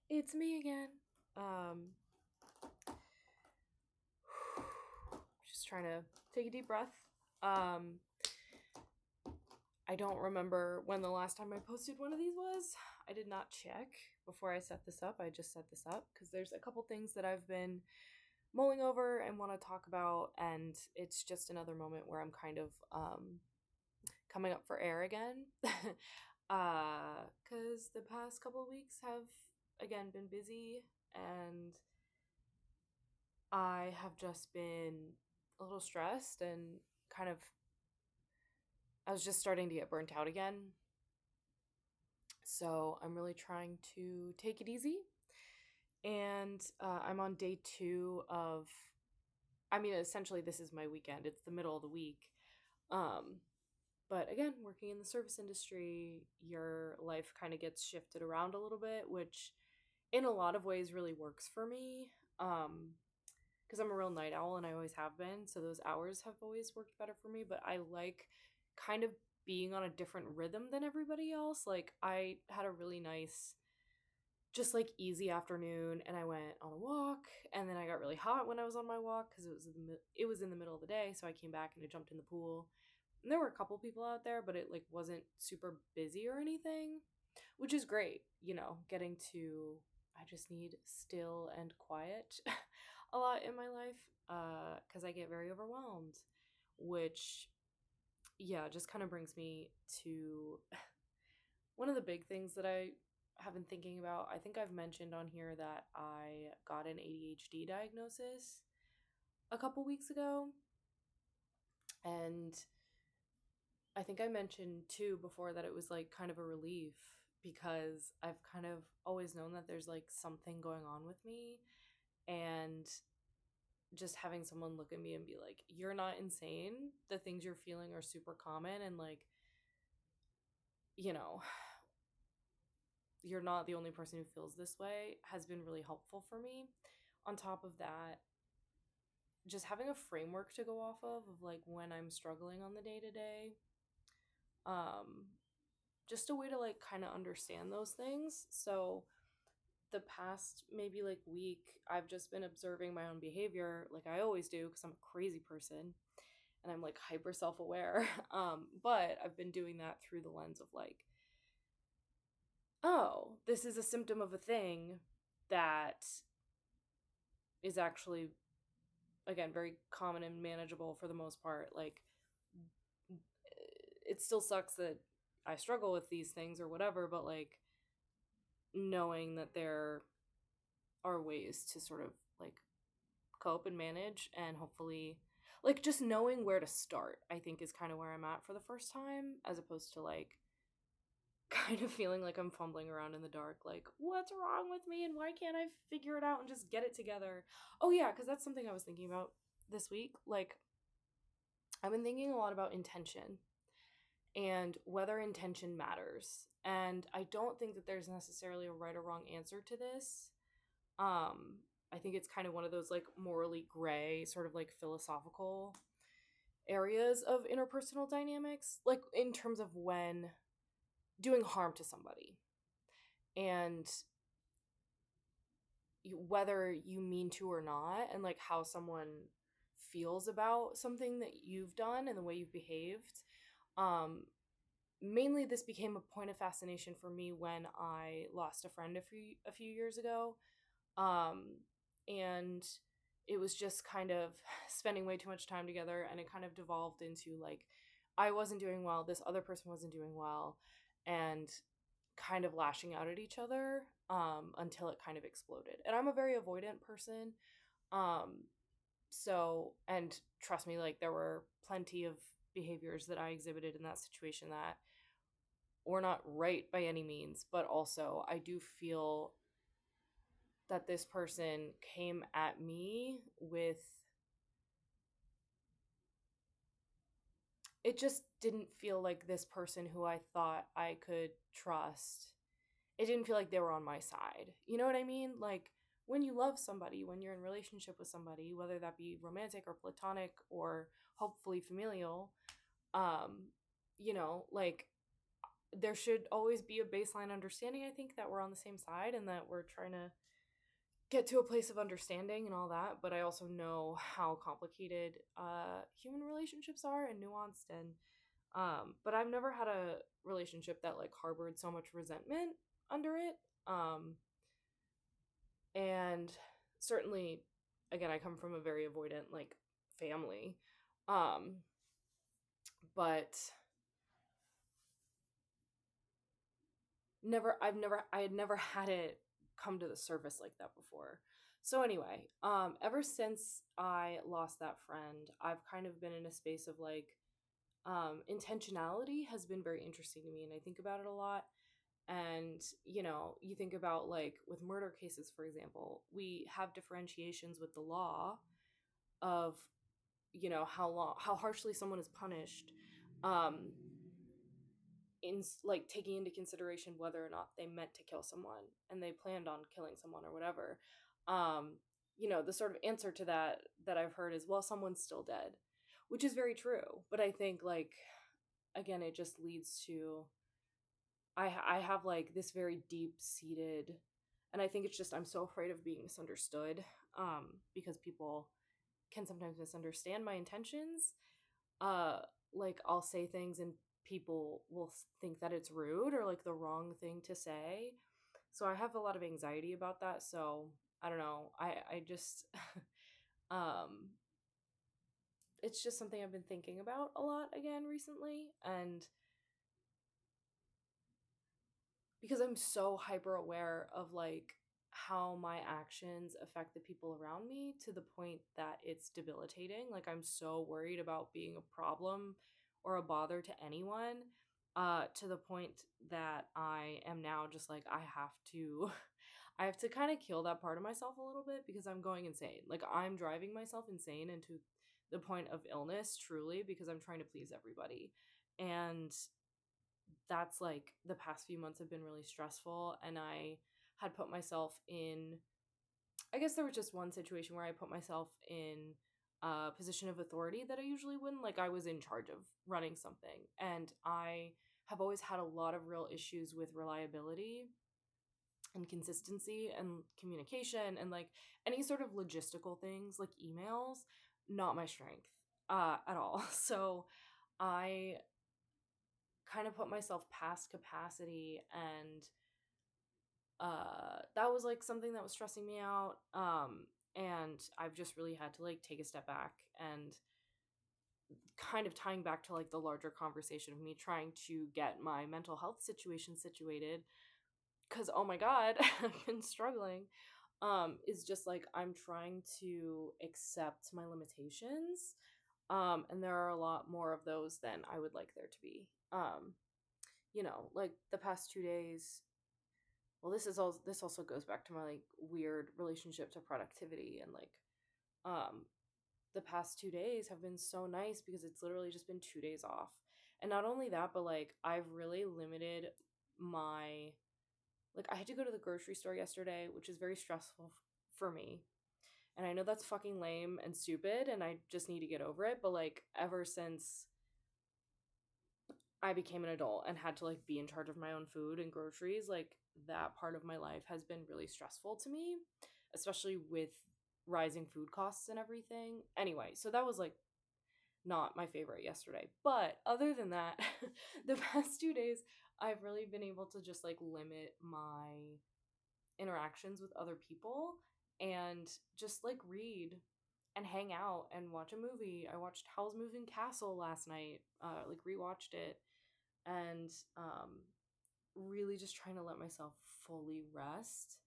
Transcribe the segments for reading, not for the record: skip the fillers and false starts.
It's me again. Um, just trying to take a deep breath. Um, I don't remember when the last time I posted one of these was. I did not check before I set this up. I just set this up because there's a couple things that I've been mulling over and want to talk about, and it's just another moment where I'm kind of coming up for air again. Because the past couple of weeks have again been busy and I have just been a little stressed and kind of, I was just starting to get burnt out again. So I'm really trying to take it easy. And I'm on day two of, I mean, essentially, this is my weekend. It's the middle of the week. Um, but again, working in the service industry, your life kind of gets shifted around a little bit, which in a lot of ways really works for me. Because I'm a real night owl and I always have been. So those hours have always worked better for me. But I like kind of being on a different rhythm than everybody else. Like, I had a really nice, just like easy afternoon and I went on a walk and then I got really hot when I was on my walk because it was in the middle of the day. So I came back and I jumped in the pool. And there were a couple people out there, but it like wasn't super busy or anything, which is great, getting to, I just need still and quiet a lot in my life cuz I get very overwhelmed, which yeah, just kind of brings me to one of the big things that I have been thinking about. I think I've mentioned on here that I got an ADHD diagnosis a couple weeks ago, and I think I mentioned too before that it was like kind of a relief because I've kind of always known that there's like something going on with me, and just having someone look at me and be like, "You're not insane. The things you're feeling are super common and like, you know, you're not the only person who feels this way," has been really helpful for me. On top of that, just having a framework to go off of like when I'm struggling on the day to day. Um just a way to like kind of understand those things. So the past maybe like week, I've just been observing my own behavior like I always do because I'm a crazy person and I'm like hyper self-aware. But I've been doing that through the lens of like, oh, this is a symptom of a thing that is actually, again, very common and manageable for the most part. Like, it still sucks that I struggle with these things or whatever, but like knowing that there are ways to sort of like cope and manage and hopefully like just knowing where to start, I think is kind of where I'm at for the first time, as opposed to like kind of feeling like I'm fumbling around in the dark, like what's wrong with me and why can't I figure it out and just get it together. Oh yeah, because that's something I was thinking about this week. Like, I've been thinking a lot about intention and whether intention matters. And I don't think that there's necessarily a right or wrong answer to this. I think it's kind of one of those like morally gray, sort of like philosophical areas of interpersonal dynamics, like in terms of when doing harm to somebody and whether you mean to or not, and like how someone feels about something that you've done and the way you've behaved. Um, Mainly this became a point of fascination for me when I lost a friend a few years ago. Um, and it was just kind of spending way too much time together, and it kind of devolved into like I wasn't doing well, this other person wasn't doing well, and kind of lashing out at each other until it kind of exploded. And I'm a very avoidant person. Um, so, and trust me, like there were plenty of behaviors that I exhibited in that situation that were not right by any means, but also I do feel that this person came at me with, it just didn't feel like this person who I thought I could trust. It didn't feel like they were on my side. You know what I mean? Like when you love somebody, when you're in relationship with somebody, whether that be romantic or platonic or hopefully familial, um, like there should always be a baseline understanding, I think, that we're on the same side and that we're trying to get to a place of understanding and all that. But I also know how complicated human relationships are and nuanced. And but I've never had a relationship that like harbored so much resentment under it. And certainly, again, I come from a very avoidant like family. Um, but I had never had it come to the surface like that before. So anyway, ever since I lost that friend, I've kind of been in a space of like intentionality has been very interesting to me, and I think about it a lot. And you know, you think about like with murder cases, for example, we have differentiations with the law of, you know, how harshly someone is punished, um in like taking into consideration whether or not they meant to kill someone and they planned on killing someone or whatever. um you know, the sort of answer to that I've heard is, well, someone's still dead, which is very true. But I think like, again, it just leads to, I have like this very deep seated, and I think it's just I'm so afraid of being misunderstood, because people can sometimes misunderstand my intentions. uh like I'll say things and people will think that it's rude or like the wrong thing to say. So I have a lot of anxiety about that. So I don't know. I just um it's just something I've been thinking about a lot again recently. And because I'm so hyper aware of like how my actions affect the people around me to the point that it's debilitating. Like I'm so worried about being a problem or a bother to anyone, to the point that I am now just like I have to I have to kind of kill that part of myself a little bit because I'm going insane. Like I'm driving myself insane and to the point of illness truly because I'm trying to please everybody. And that's like the past few months have been really stressful, and I had put myself in, I guess there was just one situation where I put myself in a position of authority that I usually wouldn't. Like I was in charge of running something, and I have always had a lot of real issues with reliability and consistency and communication and like any sort of logistical things like emails, not my strength at all. So I kind of put myself past capacity, and that was like something that was stressing me out. And I've just really had to like take a step back and kind of tying back to like the larger conversation of me trying to get my mental health situation situated, because oh my god, I've been struggling. Is just like I'm trying to accept my limitations, and there are a lot more of those than I would like there to be. You know, like the past 2 days, well, this also goes back to my like weird relationship to productivity. And like um the past 2 days have been so nice because it's literally just been 2 days off. And not only that, but like I've really limited my, like I had to go to the grocery store yesterday, which is very stressful for me. And I know that's fucking lame and stupid and I just need to get over it, but like ever since I became an adult and had to like be in charge of my own food and groceries, like that part of my life has been really stressful to me, especially with rising food costs and everything. Anyway, so that was like not my favorite yesterday. But other than that, the past 2 days, I've really been able to just like limit my interactions with other people and just like read and hang out and watch a movie. I watched Howl's Moving Castle last night, like rewatched it, and really just trying to let myself fully rest,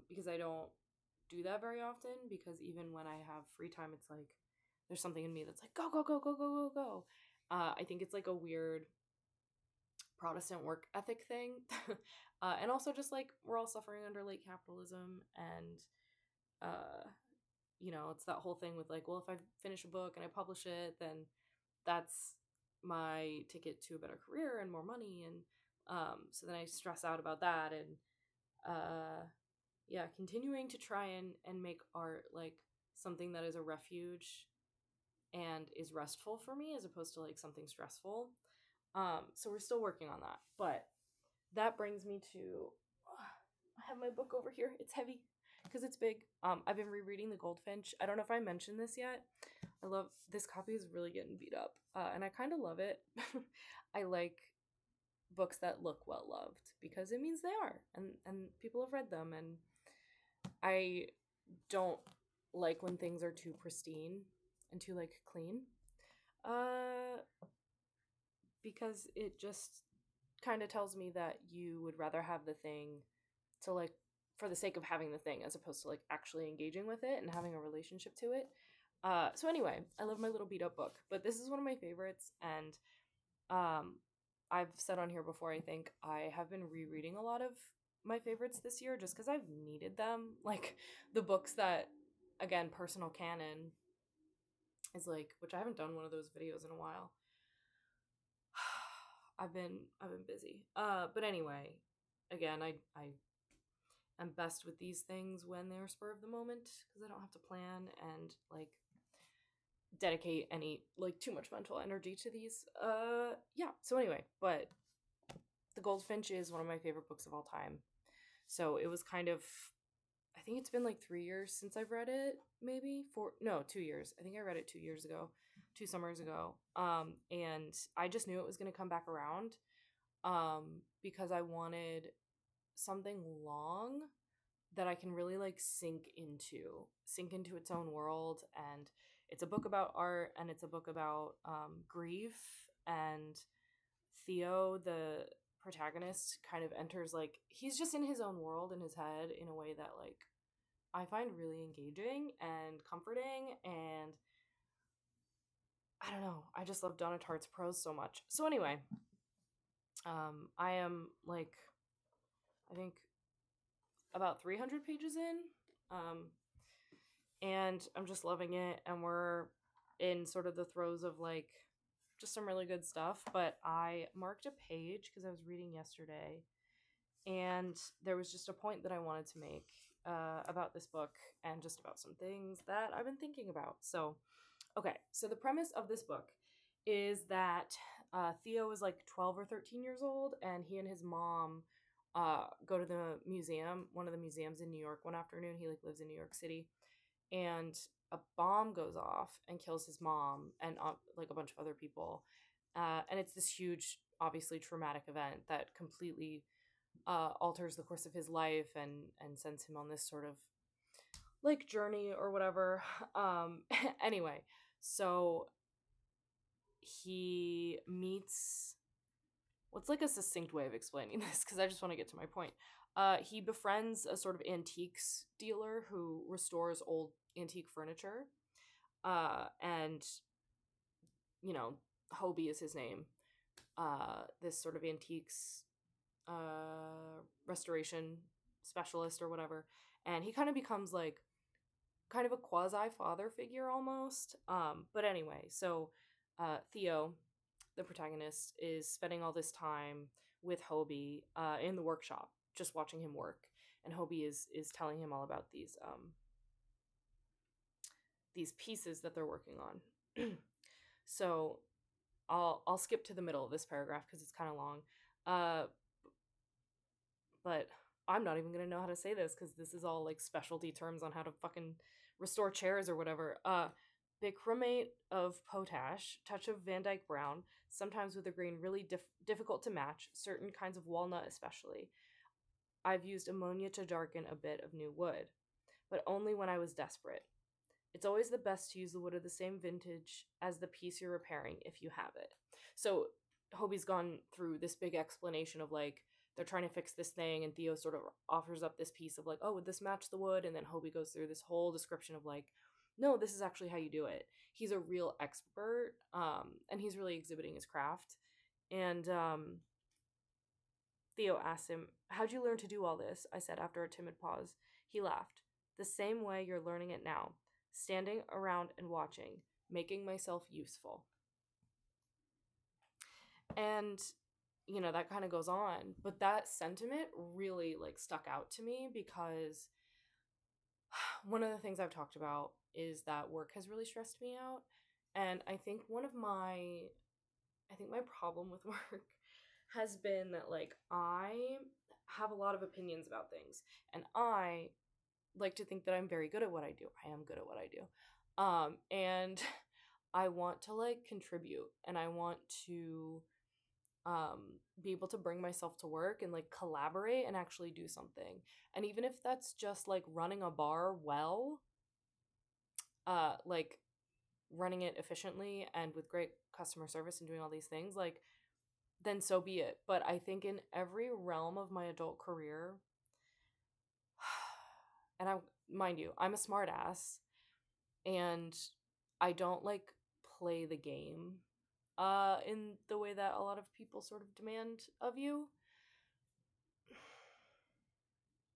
because I don't do that very often. Because even when I have free time, it's like there's something in me that's like go go go go go go go. I think it's like a weird Protestant work ethic thing. And also just like we're all suffering under late capitalism, and uh you know, it's that whole thing with like, well, if I finish a book and I publish it, then that's my ticket to a better career and more money. And so then I stress out about that. And yeah, continuing to try and make art like something that is a refuge and is restful for me as opposed to like something stressful. So we're still working on that. But that brings me to I have my book over here. It's heavy because it's big. I've been rereading The Goldfinch. I don't know if I mentioned this yet. I love this copy is really getting beat up. And I kind of love it. I like books that look well loved because it means they are, and people have read them, and I don't like when things are too pristine and too like clean. Uh because it just kind of tells me that you would rather have the thing to like for the sake of having the thing as opposed to like actually engaging with it and having a relationship to it. So anyway, I love my little beat up book, but this is one of my favorites, and um I've said on here before, I think I have been rereading a lot of my favorites this year just because I've needed them. Like the books that, again, personal canon is like, which I haven't done one of those videos in a while. I've been busy. But anyway, again, I am best with these things when they're spur of the moment because I don't have to plan and like dedicate any like too much mental energy to these. Yeah. So anyway, but The Goldfinch is one of my favorite books of all time. So it was kind of, I think it's been like 3 years since I've read it, maybe 2 years. I think I read it 2 years ago, 2 summers ago. And I just knew it was going to come back around, because I wanted something long that I can really like sink into its own world. And it's a book about art, and it's a book about grief, and Theo, the protagonist, kind of enters like he's just in his own world in his head in a way that like I find really engaging and comforting, and I don't know, I just love Donna Tartt's prose so much. So anyway, I am like I think about 300 pages in, and I'm just loving it, and we're in sort of the throes of like just some really good stuff. But I marked a page because I was reading yesterday, and there was just a point that I wanted to make about this book and just about some things that I've been thinking about. So, okay, so the premise of this book is that Theo is like 12 or 13 years old, and he and his mom go to the museum, one of the museums in New York one afternoon. He like lives in New York City, and a bomb goes off and kills his mom and like a bunch of other people. And it's this huge, obviously traumatic event that completely alters the course of his life and sends him on this sort of like journey or whatever. Anyway, so he meets, what's like a succinct way of explaining this because I just want to get to my point. He befriends a sort of antiques dealer who restores old antique furniture. And, you know, Hobie is his name. This sort of antiques restoration specialist or whatever. And he kind of becomes like kind of a quasi father figure almost. But anyway, so Theo, the protagonist, is spending all this time with Hobie in the workshop, just watching him work. And Hobie is telling him all about these pieces that they're working on. So I'll skip to the middle of this paragraph because it's kind of long. But I'm not even gonna know how to say this because this is all like specialty terms on how to fucking restore chairs or whatever. Bichromate of potash, touch of Van Dyke brown, sometimes with a grain really difficult to match, certain kinds of walnut especially. I've used ammonia to darken a bit of new wood, but only when I was desperate. It's always the best to use the wood of the same vintage as the piece you're repairing if you have it. So Hobie's gone through this big explanation of like, they're trying to fix this thing, and Theo sort of offers up this piece of like, oh, would this match the wood? And then Hobie goes through this whole description of like, no, this is actually how you do it. He's a real expert, and he's really exhibiting his craft. And Theo asks him, how'd you learn to do all this? I said after a timid pause. He laughed. The same way you're learning it now. Standing around and watching, making myself useful. And, you know, that kind of goes on. But that sentiment really, like, stuck out to me because one of the things I've talked about is that work has really stressed me out. And I think one of my I think my problem with work has been that like I have a lot of opinions about things, and I like to think that I'm very good at what I do. I am good at what I do. And I want to like contribute, and I want to be able to bring myself to work and like collaborate and actually do something. And even if that's just like running a bar well, like running it efficiently and with great customer service and doing all these things, like then so be it. But I think in every realm of my adult career, and I mind you, I'm a smart ass, and I don't like play the game in the way that a lot of people sort of demand of you,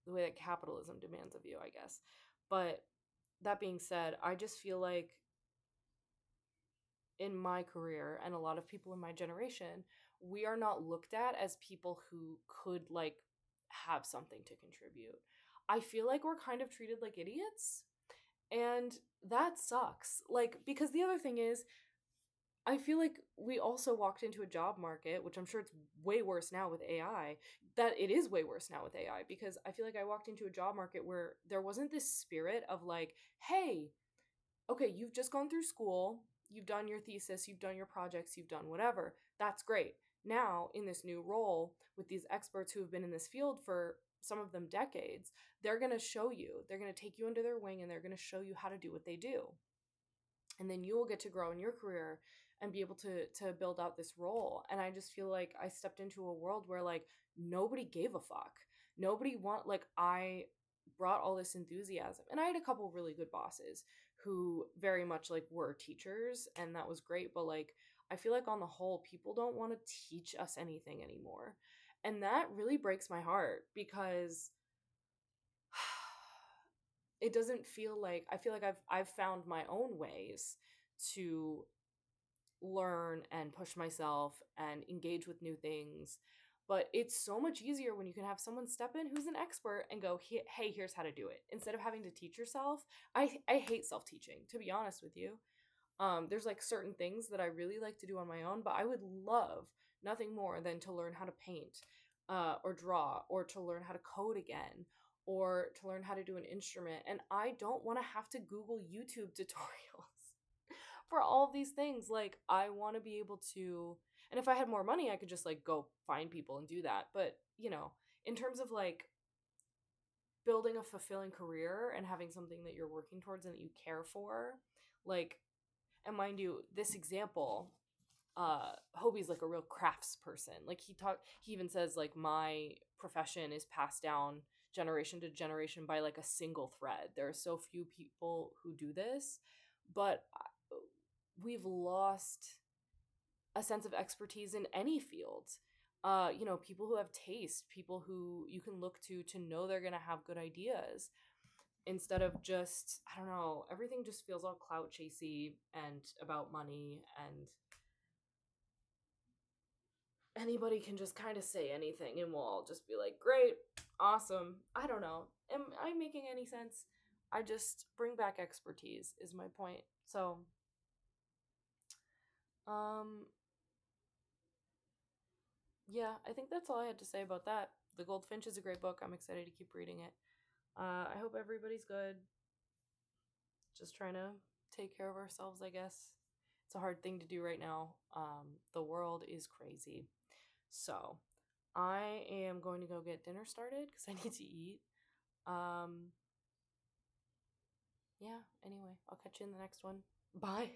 the way that capitalism demands of you, I guess. But that being said, I just feel like in my career and a lot of people in my generation, we are not looked at as people who could like have something to contribute. I feel like we're kind of treated like idiots, and that sucks. Like, because the other thing is, I feel like we also walked into a job market, which I'm sure it's way worse now with AI, that it is way worse now with AI, because I feel like I walked into a job market where there wasn't this spirit of like, hey, okay, you've just gone through school, you've done your thesis, you've done your projects, you've done whatever. That's great. Now, in this new role, with these experts who have been in this field for some of them decades, they're going to show you, they're going to take you under their wing, and they're going to show you how to do what they do. And then you will get to grow in your career and be able to build out this role. And I just feel like I stepped into a world where like nobody gave a fuck. Nobody want like I brought all this enthusiasm. And I had a couple really good bosses who very much like were teachers, and that was great, but like I feel like on the whole people don't want to teach us anything anymore. And that really breaks my heart, because it doesn't feel like, I feel like I've found my own ways to learn and push myself and engage with new things. But it's so much easier when you can have someone step in who's an expert and go, hey, here's how to do it, instead of having to teach yourself. I hate self-teaching, to be honest with you. There's like certain things that I really like to do on my own, but I would love nothing more than to learn how to paint, or draw, or to learn how to code again, or to learn how to do an instrument. And I don't want to have to Google YouTube tutorials for all of these things. Like, I want to be able to, and if I had more money, I could just like go find people and do that. But, in terms of like building a fulfilling career and having something that you're working towards and that you care for, like, and mind you, this example, Hobie's like a real crafts person. Like he even says like my profession is passed down generation to generation by like a single thread. There are so few people who do this, but we've lost a sense of expertise in any field. People who have taste, people who you can look to know they're gonna have good ideas, instead of just, I don't know, everything just feels all clout chasey and about money, and anybody can just kind of say anything and we'll all just be like, great, awesome. I don't know. Am I making any sense? I just bring back expertise is my point. So, um, yeah, I think that's all I had to say about that. The Goldfinch is a great book. I'm excited to keep reading it. I hope everybody's good. Just trying to take care of ourselves, I guess. It's a hard thing to do right now. The world is crazy. So, I am going to go get dinner started because I need to eat. Um, yeah, anyway, I'll catch you in the next one. Bye.